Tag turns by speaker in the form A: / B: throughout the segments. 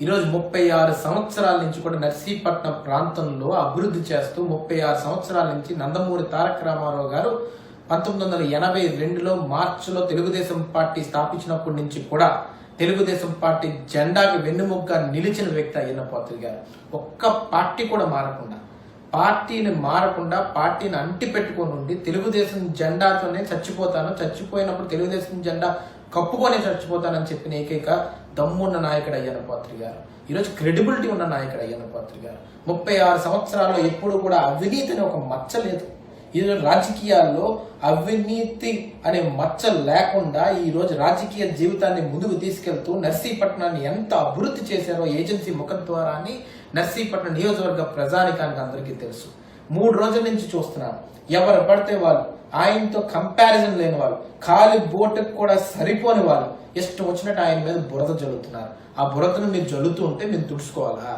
A: ఈరోజు 36 సంవత్సరాల నుంచి కూడా నర్సీపట్నం ప్రాంతంలో అభివృద్ధి చేస్తూ 36 సంవత్సరాల నుంచి నందమూరి తారక రామారావు గారు 1982లో మార్చిలో తెలుగుదేశం పార్టీ స్థాపించినప్పటి నుంచి కూడా తెలుగుదేశం పార్టీ జెండాకి వెన్నుముగ్గా నిలిచిన వ్యక్తి అయ్యన్న పాత్రుడు గారు. ఒక్క పార్టీ కూడా మారకుండా, పార్టీని అంటి పెట్టుకొని ఉండి తెలుగుదేశం జెండాతోనే చచ్చిపోయినప్పుడు తెలుగుదేశం జెండా కప్పుకొని చచ్చిపోతానని చెప్పిన ఏకైక దమ్మున్న నాయకుడు అయ్యన్న పాత్రుడు గారు. ఈరోజు క్రెడిబిలిటీ ఉన్న నాయకుడు అయ్యన్న పాత్రుడు గారు. 36 సంవత్సరాల్లో ఎప్పుడు కూడా అవినీతి అనే ఒక మచ్చ లేదు. ఈరోజు రాజకీయాల్లో అవినీతి అనే మచ్చ లేకుండా ఈరోజు రాజకీయ జీవితాన్ని ముందుకు తీసుకెళ్తూ నర్సీపట్నాన్ని ఎంత అభివృద్ధి చేశారో ఏజెన్సీ ముఖం ద్వారా నర్సీపట్నం నియోజకవర్గ ప్రజానికానికి అందరికీ తెలుసు. 3 రోజుల నుంచి చూస్తున్నాను. ఎవరు పడితే వాళ్ళు, ఆయనతో కంపారిజన్ లేని వాళ్ళు, ఖాళీ బోటుకు కూడా సరిపోని వాళ్ళు ఇష్టం వచ్చినట్టు ఆయన మీద బురద జల్లుతున్నారు. ఆ బురదను మీరు జల్లుతూ ఉంటే మీరు తుడుచుకోవాలా?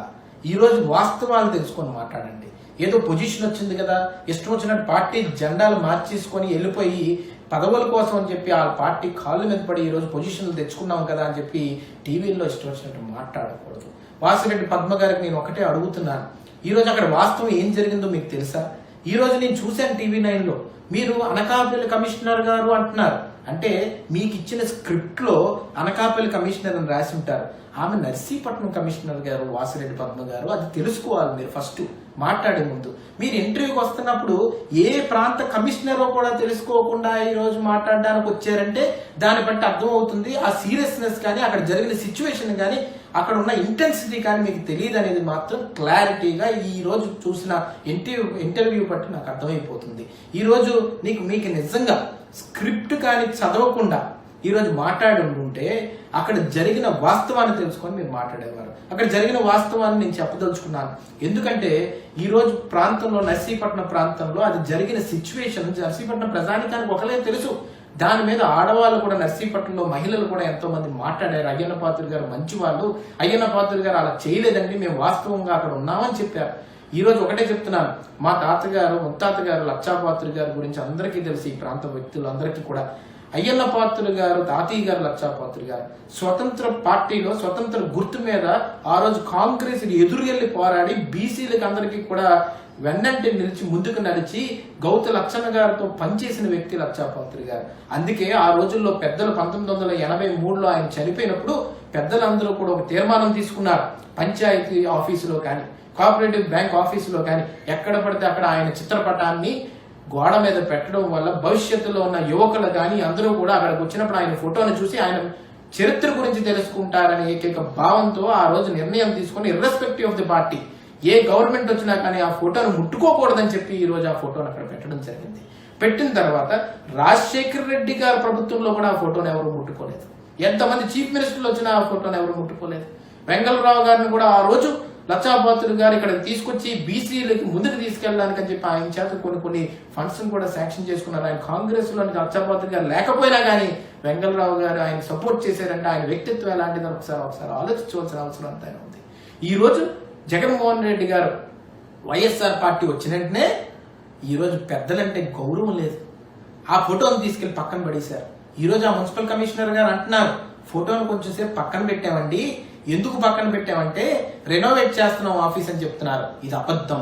A: ఈ రోజు వాస్తవాలు తెలుసుకొని మాట్లాడండి. ఏదో పొజిషన్ వచ్చింది కదా, ఇష్టం వచ్చినట్టు పార్టీ జెండాలు మార్చేసుకొని వెళ్ళిపోయి పదవుల కోసం అని చెప్పి ఆ పార్టీ కాళ్ళు మీద పడి ఈరోజు పొజిషన్లు తెచ్చుకున్నాం కదా అని చెప్పి టీవీల్లో ఇష్టం వచ్చినట్టు మాట్లాడకూడదు. వాసిరెడ్డి పద్మ గారికి నేను ఒకటే అడుగుతున్నాను, ఈరోజు అక్కడ వాస్తవం ఏం జరిగిందో మీకు తెలుసా? ఈ రోజు నేను చూశాను టీవీ 9లో, మీరు అనకాపల్లి కమిషనర్ గారు అంటున్నారు. అంటే మీకు ఇచ్చిన స్క్రిప్ట్ లో అనకాపల్లి కమిషనర్ అని రాసి ఉంటారు. ఆమె నర్సీపట్నం కమిషనర్ గారు వాసిరెడ్డి పద్మ గారు. అది తెలుసుకోవాలి మీరు ఫస్ట్ మాట్లాడే ముందు. మీరు ఇంటర్వ్యూకి వస్తున్నప్పుడు ఏ ప్రాంత కమిషనరో కూడా తెలుసుకోకుండా ఈ రోజు మాట్లాడడానికి వచ్చారంటే దాన్ని బట్టి అర్థమవుతుంది ఆ సీరియస్నెస్ కానీ, అక్కడ జరిగిన సిచ్యువేషన్ కానీ, అక్కడ ఉన్న ఇంటెన్సిటీ కానీ మీకు తెలియదు అనేది మాత్రం క్లారిటీగా ఈ రోజు చూసిన ఇంటర్వ్యూ బట్టి నాకు అర్థమైపోతుంది. ఈ రోజు మీకు నిజంగా స్క్రిప్ట్ కానీ చదవకుండా ఈరోజు మాట్లాడి ఉంటే అక్కడ జరిగిన వాస్తవాన్ని తెలుసుకొని మీరు మాట్లాడేవారు. అక్కడ జరిగిన వాస్తవాన్ని నేను చెప్పదలుచుకున్నాను. ఎందుకంటే ఈరోజు ప్రాంతంలో, నర్సీపట్నం ప్రాంతంలో అది జరిగిన సిచ్యువేషన్ నర్సీపట్నం ప్రజానికానికి ఒకలే తెలుసు. దాని మీద ఆడవాళ్ళు కూడా, నర్సీపట్నంలో మహిళలు కూడా ఎంతో మంది మాట్లాడారు. అయ్యన్న పాత్రుడు గారు మంచి వాళ్ళు, అయ్యన్న పాత్రుడు గారు అలా చేయలేదండి, మేము వాస్తవంగా అక్కడ ఉన్నామని చెప్పారు. ఈ రోజు ఒకటే చెప్తున్నాను, మా తాతగారు, ముత్తాతగారు లక్షాపాత్రుడు గారి గురించి అందరికీ తెలిసి ఈ ప్రాంత వ్యక్తులు అందరికీ కూడా అయ్యన్న పాత్రుడు గారు, తాతయ్య గారు లక్షాపాత్రుడు గారు స్వతంత్ర పార్టీలో స్వతంత్ర గుర్తు మీద ఆ రోజు కాంగ్రెస్ ఎదురుకెళ్లి పోరాడి బీసీలకు అందరికీ కూడా వెన్నంటి నిలిచి ముందుకు నడిచి గౌత లక్షణ గారితో పనిచేసిన వ్యక్తి లక్షాపాత్రుడు గారు. అందుకే ఆ రోజుల్లో పెద్దలు 1983లో ఆయన చనిపోయినప్పుడు పెద్దలందరూ కూడా ఒక తీర్మానం తీసుకున్నారు. పంచాయతీ ఆఫీసులో కానీ, కోఆపరేటివ్ బ్యాంక్ ఆఫీసులో కానీ ఎక్కడ పడితే అక్కడ ఆయన చిత్రపటాన్ని గోడ మీద పెట్టడం వల్ల భవిష్యత్తులో ఉన్న యువకులు కానీ అందరూ కూడా అక్కడికి వచ్చినప్పుడు ఆయన ఫోటోను చూసి ఆయన చరిత్ర గురించి తెలుసుకుంటారనే ఏకైక భావంతో ఆ రోజు నిర్ణయం తీసుకుని irrespective of the party A government వచ్చినా కానీ ఆ ఫోటోను ముట్టుకోకూడదని చెప్పి ఈ రోజు ఆ ఫోటోను అక్కడ పెట్టడం జరిగింది. పెట్టిన తర్వాత రాజశేఖర్ రెడ్డి గారి ప్రభుత్వంలో కూడా ఆ ఫోటోను ఎవరు ముట్టుకోలేదు. ఎంతమంది చీఫ్ మినిస్టర్లు వచ్చినా ఆ ఫోటోను ఎవరు ముట్టుకోలేదు. వెంగళరావు గారిని కూడా ఆ రోజు లక్షాపాత్రుడు గారు ఇక్కడ తీసుకొచ్చి బీసీలకి ముందుకు తీసుకెళ్ళడానికి అని చెప్పి ఆయన చేత కొన్ని ఫండ్స్ కూడా శాంక్షన్ చేసుకున్నారు. ఆయన కాంగ్రెస్ లో లక్షాపాత్రుడు గారు లేకపోయినా కానీ వెంగళరావు గారు ఆయన సపోర్ట్ చేశారంటే ఆయన వ్యక్తిత్వం ఎలాంటిది ఒకసారి ఆలోచించవలసిన అవసరం అంతా ఉంది. ఈ రోజు జగన్మోహన్ రెడ్డి గారు వైఎస్ఆర్ పార్టీ వచ్చిన వెంటనే ఈ రోజు పెద్దలంటే గౌరవం లేదు. ఆ ఫోటోను తీసుకెళ్లి పక్కన పడేశారు. ఈ రోజు ఆ మున్సిపల్ కమిషనర్ గారు అంటున్నారు, ఫోటోను కొంచెం సేపు పక్కన పెట్టామండి. ఎందుకు పక్కన పెట్టామంటే రెనోవేట్ చేస్తున్నాం ఆఫీస్ అని చెప్తున్నారు. ఇది అబద్ధం.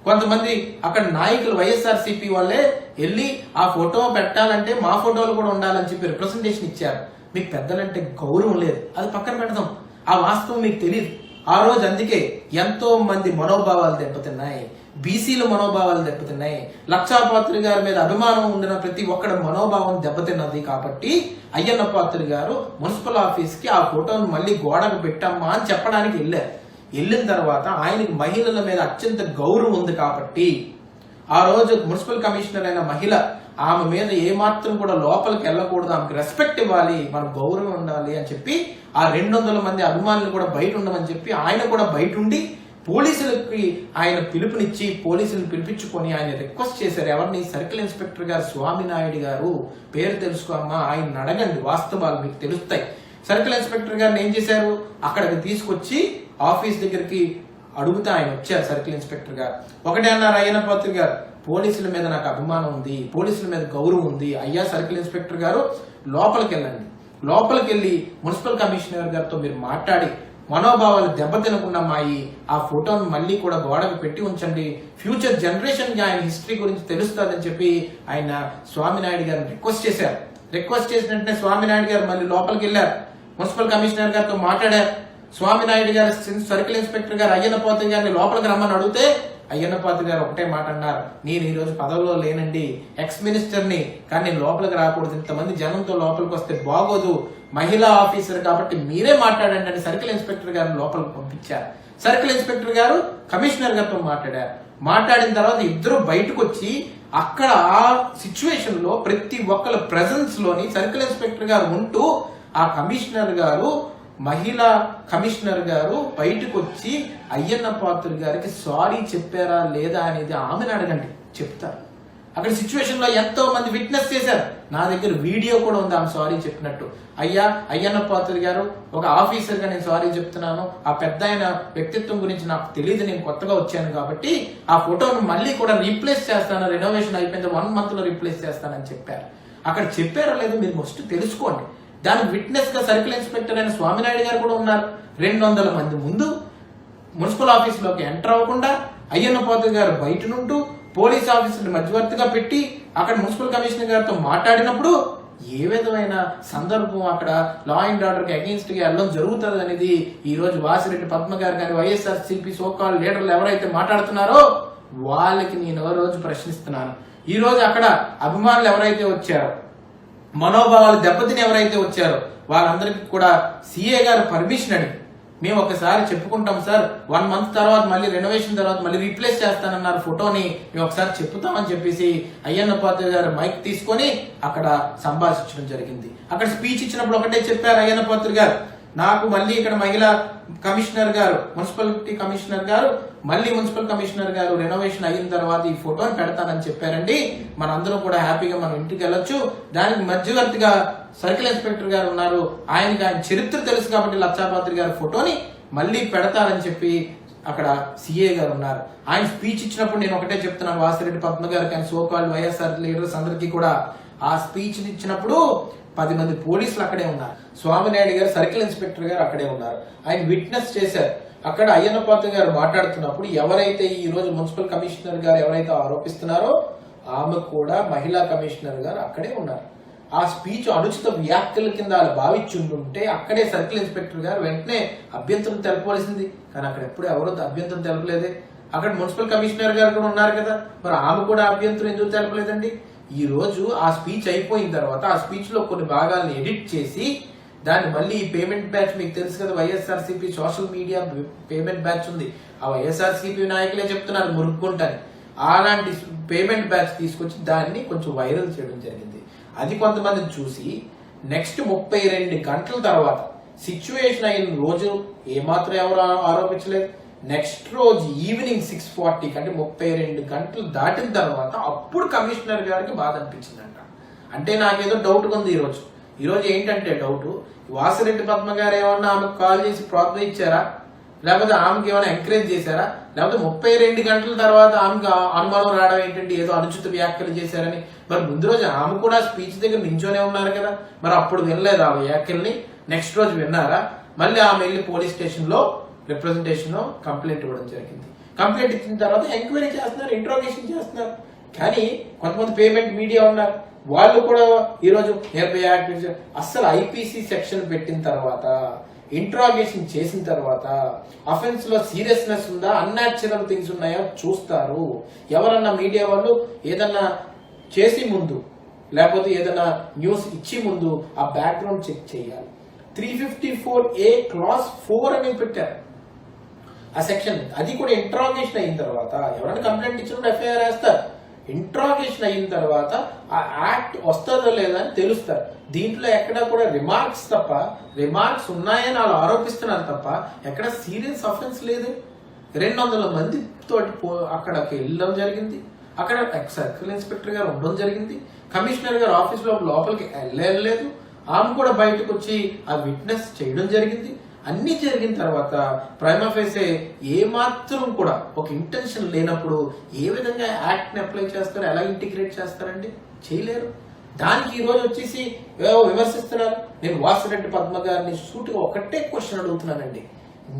A: కొంతమంది అక్కడ నాయకులు వైఎస్ఆర్సీపీ వాళ్ళే వెళ్ళి ఆ ఫోటో పెట్టాలంటే మా ఫోటోలు కూడా ఉండాలని చెప్పి రిప్రజెంటేషన్ ఇచ్చారు. మీకు పెద్దలంటే గౌరవం లేదు, అది పక్కన పెడదాం. ఆ వాస్తవం మీకు తెలియదు ఆ రోజు. అందుకే ఎంతో మంది మనోభావాలు దెబ్బతిన్నాయి, బీసీల మనోభావాలు దెబ్బతిన్నాయి, లక్షాపాత్రుడు గారి మీద అభిమానం ఉండిన ప్రతి ఒక్కడి మనోభావం దెబ్బతిన్నది. కాబట్టి అయ్యన్న పాత్రుడు గారు మున్సిపల్ ఆఫీస్ కి ఆ ఫోటోను మళ్ళీ గోడకు పెట్టమ్మా అని చెప్పడానికి వెళ్ళారు. వెళ్ళిన తర్వాత ఆయనకి మహిళల మీద అత్యంత గౌరవం ఉంది కాబట్టి ఆ రోజు మున్సిపల్ కమిషనర్ అయిన మహిళ, ఆమె మీద ఏమాత్రం కూడా లోపలికి వెళ్ళకూడదు, ఆమెకు రెస్పెక్ట్ ఇవ్వాలి, మనకు గౌరవం ఉండాలి అని చెప్పి ఆ 200 మంది అభిమానులు కూడా బయట ఉండమని చెప్పి ఆయన కూడా బయట ఉండి పోలీసులకి ఆయన పిలుపునిచ్చి పోలీసులను పిలిపించుకొని ఆయన రిక్వెస్ట్ చేశారు. ఎవరిని? సర్కిల్ ఇన్స్పెక్టర్ గారు స్వామినాయుడు గారు, పేరు తెలుసుకోమ్మా, ఆయన అడగండి, వాస్తవాలు మీకు తెలుస్తాయి. సర్కిల్ ఇన్స్పెక్టర్ గారిని ఏం చేశారు, అక్కడికి తీసుకొచ్చి ఆఫీస్ దగ్గరికి అడుగుతా ఆయన వచ్చారు. సర్కిల్ ఇన్స్పెక్టర్ గారు ఒకటే అన్నారు, అయ్యన్న పాత్రుడు గారు పోలీసుల మీద నాకు అభిమానం ఉంది, పోలీసుల మీద గౌరవం ఉంది. అయ్యా సర్కిల్ ఇన్స్పెక్టర్ గారు లోపలికి వెళ్ళండి, లోపలికి వెళ్ళి మున్సిపల్ కమిషనర్ గారితో మీరు మాట్లాడి మనోభావాలు దెబ్బతినకుండా ఆ ఫోటోను మళ్ళీ కూడా గోడకు పెట్టి ఉంచండి, ఫ్యూచర్ జనరేషన్ కి ఆయన హిస్టరీ గురించి తెలుస్తుందని చెప్పి ఆయన స్వామినాయుడు గారిని రిక్వెస్ట్ చేశారు. రిక్వెస్ట్ చేసిన వెంటనే స్వామినాయుడు గారు మళ్ళీ లోపలికి వెళ్ళారు, మున్సిపల్ కమిషనర్ గారితో మాట్లాడారు. స్వామినాయుడు గారు సర్కిల్ ఇన్స్పెక్టర్ గారు అయ్యన్నపాత్రి గారిని లోపలికి రమ్మని అడిగితే అయ్యన్నపాత్రి గారు ఒకటే మాట అన్నారు, నేను ఈ రోజు పదవిలో లేనండి, ఎక్స్ మినిస్టర్ని, కానీ నేను లోపలికి రాకూడదు, ఇంతమంది జనంతో లోపలికి వస్తే బాగోదు, మహిళా ఆఫీసర్ కాబట్టి మీరే మాట్లాడండి అని సర్కిల్ ఇన్స్పెక్టర్ గారిని లోపలికి పంపించారు. సర్కిల్ ఇన్స్పెక్టర్ గారు కమిషనర్ గారితో మాట్లాడారు. మాట్లాడిన తర్వాత ఇద్దరు బయటకు వచ్చి అక్కడ ఆ సిచ్యువేషన్ లో ప్రతి ఒక్కరి ప్రెజెన్స్ లోని సర్కిల్ ఇన్స్పెక్టర్ గారు ఉంటూ ఆ కమిషనర్ గారు, మహిళా కమిషనర్ గారు బయటకు వచ్చి అయ్యన్నపాత్రి గారికి సారీ చెప్పారా లేదా అనేది ఆమెను అడగండి, చెప్తారు. అక్కడ సిచ్యువేషన్ లో ఎంతో మంది విట్నెస్ చేశారు. నా దగ్గర వీడియో కూడా ఉంది ఆమె సారీ చెప్పినట్టు. అయ్యన్నపాత్రి గారు ఒక ఆఫీసర్ గా నేను సారీ చెప్తున్నాను, ఆ పెద్ద ఆయన వ్యక్తిత్వం గురించి నాకు తెలియదు, నేను కొత్తగా వచ్చాను కాబట్టి ఆ ఫోటోను మళ్ళీ కూడా రీప్లేస్ చేస్తాను, రెనోవేషన్ అయిపోయింది 1 month లో రీప్లేస్ చేస్తానని చెప్పారు. అక్కడ చెప్పారో లేదో మీరు ఫస్ట్ తెలుసుకోండి. దానికి విట్నెస్ గా సర్కిల్ ఇన్స్పెక్టర్ అయిన స్వామినాయుడు గారు కూడా ఉన్నారు. 200 మంది ముందు మున్సిపల్ ఆఫీస్ లోకి ఎంటర్ అవ్వకుండా అయ్యన్నపాత్రి గారు బయట నుండి పోలీస్ ఆఫీసర్ మధ్యవర్తిగా పెట్టి అక్కడ మున్సిపల్ కమిషనర్ గారితో మాట్లాడినప్పుడు ఏ విధమైన సందర్భం అక్కడ లా అండ్ ఆర్డర్ కి అగెయిన్స్ట్ గా వెళ్ళడం జరుగుతుంది అనేది ఈ రోజు వాసిరెడ్డి పద్మ గారు కానీ వైఎస్ఆర్సీపీ సోకాల్ లీడర్లు ఎవరైతే మాట్లాడుతున్నారో వాళ్ళకి నేను రోజు ప్రశ్నిస్తున్నాను. ఈ రోజు అక్కడ అభిమానులు ఎవరైతే వచ్చారో, మనోభావాలు దెబ్బతిని ఎవరైతే వచ్చారో వాళ్ళందరికీ కూడా సిఏ గారు పర్మిషన్ అడిగి మేము ఒకసారి చెప్పుకుంటాం సార్, 1 month తర్వాత మళ్ళీ రెనోవేషన్ తర్వాత మళ్ళీ రీప్లేస్ చేస్తానన్నారు ఫోటోని, మేము ఒకసారి చెప్పుతామని చెప్పేసి అయ్యన్నపాత్రి గారు మైక్ తీసుకొని అక్కడ సంభాషించడం జరిగింది. అక్కడ స్పీచ్ ఇచ్చినప్పుడు ఒకటే చెప్పారు అయ్యన్నపాత్రి గారు, నాకు మళ్ళీ ఇక్కడ మహిళా కమిషనర్ గారు, మున్సిపాలిటీ కమిషనర్ గారు, మళ్ళీ మున్సిపల్ కమిషనర్ గారు రెనోవేషన్ అయిన తర్వాత ఈ ఫోటోని పెడతానని చెప్పారండి, మనందరం కూడా హ్యాపీగా మనం ఇంటికి వెళ్ళొచ్చు. దానికి మధ్యవర్తిగా సర్కిల్ ఇన్స్పెక్టర్ గారు ఉన్నారు, ఆయన చరిత్ర తెలుసు కాబట్టి లచ్చాపాత్రి గారి ఫోటోని మళ్ళీ పెడతారని చెప్పి అక్కడ సిఏ గారు ఉన్నారు. ఆయన స్పీచ్ ఇచ్చినప్పుడు నేను ఒకటే చెప్తున్నాను, వాసిరెడ్డి పద్మ గారు కానీ సోకాల్ వైఎస్ఆర్ లీడర్స్ అందరికీ కూడా ఆ స్పీచ్ ఇచ్చినప్పుడు 10 మంది పోలీసులు అక్కడే ఉన్నారు, స్వామినాయుడు గారు సర్కిల్ ఇన్స్పెక్టర్ గారు అక్కడే ఉన్నారు, ఆయన విట్నెస్ చేశారు. అక్కడ అయ్యన్నపాత్రి గారు మాట్లాడుతున్నప్పుడు ఎవరైతే ఈ రోజు మున్సిపల్ కమిషనర్ గారు ఎవరైతే ఆరోపిస్తున్నారో ఆమె కూడా మహిళా కమిషనర్ గారు అక్కడే ఉన్నారు. ఆ స్పీచ్ అనుచిత వ్యాఖ్యల కింద భావించుంటుంటే అక్కడే సర్కిల్ ఇన్స్పెక్టర్ గారు వెంటనే అభ్యంతరం తెలపవలసింది, కానీ అక్కడ ఎప్పుడు ఎవరో అభ్యంతరం తెలపలేదే. అక్కడ మున్సిపల్ కమిషనర్ గారు కూడా ఉన్నారు కదా, మరి ఆమె కూడా అభ్యంతరం ఎందుకు తెలపలేదండి? ఈ రోజు ఆ స్పీచ్ అయిపోయిన తర్వాత ఆ స్పీచ్ లో కొన్ని భాగాలను ఎడిట్ చేసి దాన్ని మళ్ళీ పేమెంట్ బ్యాచ్, మీకు తెలుసు కదా YSRCP social media payment batch ఉంది, ఆ వైఎస్ఆర్సీపీ నాయకులే చెప్తున్నారు మురుక్కుంటాని, అలాంటి పేమెంట్ బ్యాచ్ తీసుకొచ్చి దాన్ని కొంచెం వైరల్ చేయడం జరిగింది. అది కొంతమందిని చూసి నెక్స్ట్ 32 గంటల తర్వాత సిచ్యువేషన్ అయిన రోజు ఏమాత్రం ఎవరు ఆరోపించలేదు. నెక్స్ట్ రోజు ఈవినింగ్ 6:40 అంటే 32 గంటలు దాటిన తర్వాత అప్పుడు కమిషనర్ గారికి బాధ అనిపించిందంట. అంటే నాకేదో డౌట్ ఉంది ఈ రోజు ఏంటంటే డౌట్, వాసిరెడ్డి పద్మ గారు ఏమన్నా ఆమెకు కాల్ చేసి ప్రోత్సహించారా, లేకపోతే ఆమెకి ఏమైనా ఎంకరేజ్ చేశారా, లేకపోతే 32 గంటల తర్వాత ఆమెకు అనుమానం రావడం ఏంటంటే ఏదో అనుచిత వ్యాఖ్యలు చేశారని. మరి ముందు రోజు ఆమె కూడా స్పీచ్ దగ్గర నించోనే ఉన్నారు కదా, మరి అప్పుడు వినలేదు ఆ వ్యాఖ్యల్ని, నెక్స్ట్ రోజు విన్నారా? మళ్ళీ ఆమె వెళ్ళి పోలీస్ స్టేషన్ లో రిప్రజెంటేషన్ కంప్లైంట్ ఇవ్వడం జరిగింది. కంప్లైంట్ ఇచ్చిన తర్వాత ఎంక్వైరీ చేస్తున్నారు, ఇంట్రోగేషన్ చేస్తున్నారు. కానీ కొంతమంది పేమెంట్ మీడియా ఉన్నారు, వాళ్ళు కూడా ఈరోజు నిర్భయ యాక్ట్ అస్సలు ఐపీసీ సెక్షన్ పెట్టిన తర్వాత ఇంట్రాగేషన్ చేసిన తర్వాత అఫెన్స్ లో సీరియస్నెస్ ఉందా, అన్యాచురల్ థింగ్స్ ఉన్నాయో చూస్తారు. ఎవరన్నా మీడియా వాళ్ళు ఏదన్నా చేసి ముందు లేకపోతే ఏదైనా న్యూస్ ఇచ్చి ముందు ఆ బ్యాక్గ్రౌండ్ చెక్ చేయాలి. 354A క్లాస్ 4 అని పెట్టారు ఆ సెక్షన్. అది కూడా ఇంట్రాగేషన్ అయిన తర్వాత ఎవరైనా కంప్లైంట్ ఇచ్చినప్పుడు ఎఫ్ఐఆర్ వేస్తారు. ఇంట్రాగేషన్ అయిన తర్వాత ఆ యాక్ట్ వస్తుందో లేదా అని తెలుస్తారు. దీంట్లో ఎక్కడ కూడా రిమార్క్స్ తప్ప, రిమార్క్స్ ఉన్నాయని వాళ్ళు ఆరోపిస్తున్నారు తప్ప ఎక్కడ సీరియస్ అఫెన్స్ లేదు. 200 మంది తోటి అక్కడికి వెళ్ళడం జరిగింది. అక్కడ సర్కిల్ ఇన్స్పెక్టర్ గారు ఉండడం జరిగింది. కమిషనర్ గారు ఆఫీస్ లోపలికి వెళ్ళలేదు. ఆమె కూడా బయటకు వచ్చి ఆ విట్నెస్ చేయడం జరిగింది. అన్ని జరిగిన తర్వాత ప్రైమా ఫేసే ఏమాత్రం కూడా ఒక ఇంటెన్షన్ లేనప్పుడు ఏ విధంగా యాక్ట్ ని అప్లై చేస్తారు, ఎలా ఇంటిగ్రేట్ చేస్తారండి? చేయలేరు. దానికి ఈ రోజు వచ్చేసి విమర్శిస్తున్నారు. నేను వాసిరెడ్డి పద్మ గారిని సూటిగా ఒకటే క్వశ్చన్ అడుగుతున్నానండి,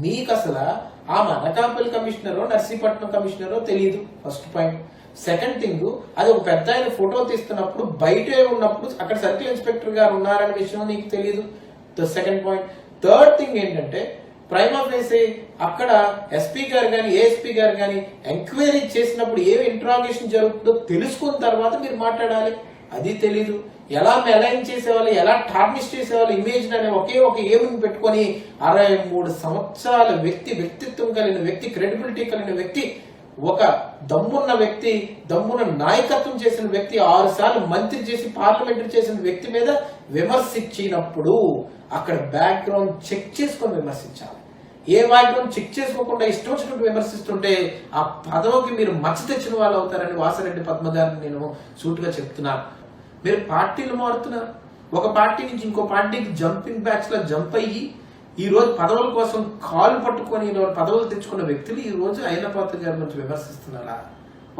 A: మీకు అసలు ఆ అనకాపల్లి కమిషనరో నర్సీపట్నం కమిషనరో తెలియదు, ఫస్ట్ పాయింట్. సెకండ్ థింగ్, అది ఒక పెద్ద ఆయన ఫోటో తీస్తున్నప్పుడు బయటే ఉన్నప్పుడు అక్కడ సర్కిల్ ఇన్స్పెక్టర్ గారు ఉన్నారనే విషయం నీకు తెలియదు, సెకండ్ పాయింట్. థర్డ్ థింగ్ ఏంటంటే, ప్రైమా ఫేసి అక్కడ ఎస్పీ గారు కానీ ఏఎస్పీ గారు కానీ ఎంక్వైరీ చేసినప్పుడు ఏ ఇంట్రాగేషన్ జరుగుతుందో తెలుసుకున్న తర్వాత మీరు మాట్లాడాలి, అది తెలీదు. ఎలా మెలైన్ చేసేవాళ్ళు, ఎలా టార్నిష్ చేసేవాళ్ళు ఇమేజ్ అనే ఒకే ఒక ఏమిని పెట్టుకొని 63 సంవత్సరాల వ్యక్తిత్వం కలిగిన వ్యక్తి, క్రెడిబిలిటీ కలిగిన వ్యక్తి, ఒక దమ్మున్న వ్యక్తి, దమ్మున్న నాయకత్వం చేసిన వ్యక్తి, 6 సార్లు మంత్రి చేసి పార్లమెంటరీ చేసిన వ్యక్తి మీద విమర్శించినప్పుడు అక్కడ బ్యాక్గ్రౌండ్ చెక్ చేసుకొని విమర్శించాలి. ఏ బ్యాక్గ్రౌండ్ చెక్ చేసుకోకుండా ఇష్టం వచ్చినట్టు విమర్శిస్తుంటే ఆ పదవికి మీరు మచ్చ తెచ్చిన వాళ్ళు అవుతారని వాసిరెడ్డి పద్మ గారిని నేను సూటిగా చెప్తున్నాను. మీరు పార్టీలు మారుతున్నారు, ఒక పార్టీ నుంచి ఇంకో పార్టీకి జంపింగ్ బ్యాచ్ లా జంప్ అయ్యి ఈ రోజు పదవుల కోసం కాలు పట్టుకొని పదవులు తెచ్చుకున్న వ్యక్తులు ఈ రోజు అయ్యన్నపాత్ర గారి నుంచి విమర్శిస్తున్నారా?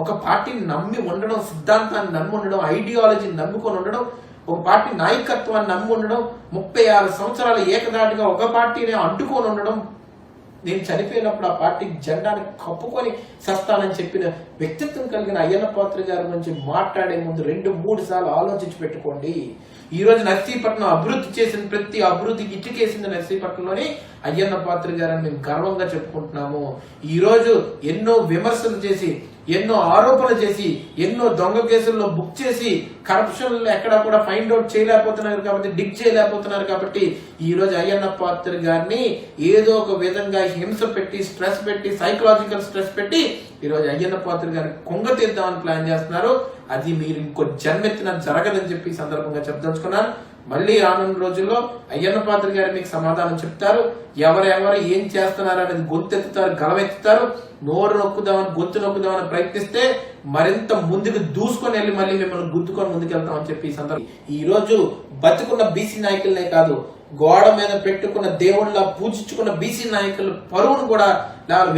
A: ఒక పార్టీని నమ్మి ఉండడం, సిద్ధాంతాన్ని నమ్మి ఉండడం, ఐడియాలజీని నమ్ముకొని ఉండడం, ఒక పార్టీ నాయకత్వాన్ని నమ్మి ఉండడం, 36 సంవత్సరాలు ఏకదాటిగా ఒక పార్టీని అడ్డుకొని ఉండడం, నేను చనిపోయినప్పుడు ఆ పార్టీ జెండాని కప్పుకొని సస్తానని చెప్పిన వ్యక్తిత్వం కలిగిన అయ్యన్నపాత్ర గారి గురించి మాట్లాడే ముందు 2-3 సార్లు ఆలోచించి పెట్టుకోండి. ఈ రోజు నర్సీపట్నం అభివృద్ధి చేసిన ప్రతి అభివృద్ధికి ఇటుకేసింది నర్సీపట్నంలోని అయ్యన్నపాత్ర గారని మేము గర్వంగా చెప్పుకుంటున్నాము. ఈ రోజు ఎన్నో విమర్శలు చేసి, ఎన్నో ఆరోపణలు చేసి, ఎన్నో దొంగ కేసుల్లో బుక్ చేసి, కరప్షన్ ఎక్కడా కూడా ఫైండ్ అవుట్ చేయలేకపోతున్నారు కాబట్టి, డిగ్ చేయలేకపోతున్నారు కాబట్టి ఈ రోజు అయ్యన్నపాత్ర గారిని ఏదో ఒక విధంగా హింస పెట్టి, స్ట్రెస్ పెట్టి, సైకలాజికల్ స్ట్రెస్ పెట్టి ఈ రోజు అయ్యన్నపాత్ర గారిని కొంగ తీద్దామని ప్లాన్ చేస్తున్నారు. అది మీరు ఇంకో జన్మెత్తిన జరగదని చెప్పి ఈ సందర్భంగా చెప్పదలుచుకున్నాను. మళ్ళీ రానున్న రోజుల్లో అయ్యన్నపాత్ర గారు మీకు సమాధానం చెప్తారు. ఎవరెవరు ఏం చేస్తున్నారు అనేది గొంతెత్తుతారు, గలవెత్తుతారు. నోరు నొక్కుదామని, గొంతు నొక్కుదామని ప్రయత్నిస్తే మరింత ముందుకు దూసుకొని వెళ్ళి మళ్ళీ మిమ్మల్ని గుద్దుకొని ముందుకెళ్తామని చెప్పి ఈ సందర్భం. ఈ రోజు బతుకున్న బీసీ నాయకులనే కాదు, గోడ మీద పెట్టుకున్న దేవుళ్ళ పూజించుకున్న బీసీ నాయకుల పరువును కూడా,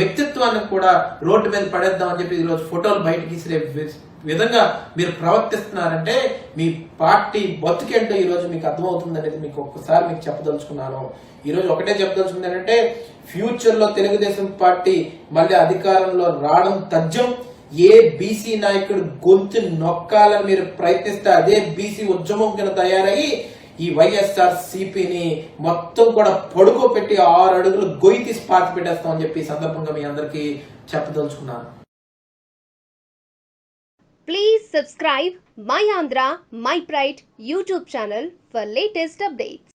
A: వ్యక్తిత్వాన్ని కూడా రోడ్డు మీద పడేద్దామని చెప్పి ఈరోజు ఫోటోలు బయటకి ఇసిరే విధంగా మీరు ప్రవర్తిస్తున్నారంటే మీ పార్టీ బతుకేంటో ఈ రోజు మీకు అర్థమవుతుంది అనేది మీకు ఒక్కసారి మీకు చెప్పదలుచుకున్నాను. ఈ రోజు ఒకటే చెప్పదలుచుకుంది ఏంటంటే, ఫ్యూచర్ లో తెలుగుదేశం పార్టీ మళ్ళీ అధికారంలో రావడం తథ్యం. ఏ బీసీ నాయకుడు గొంతు నొక్కాలని మీరు ప్రయత్నిస్తే అదే బీసీ ఉద్యమం కింద తయారయ్యి ఈ వైఎస్ఆర్ సిపిని మొత్తం కూడా పడుకోబెట్టి 6 అడుగులు గొయ్యి తీసి పాతి పెట్టేస్తామని చెప్పి ఈ సందర్భంగా మీ అందరికీ చెప్పదలుచుకున్నాను.
B: Please subscribe My Andhra, My Pride YouTube channel for latest updates.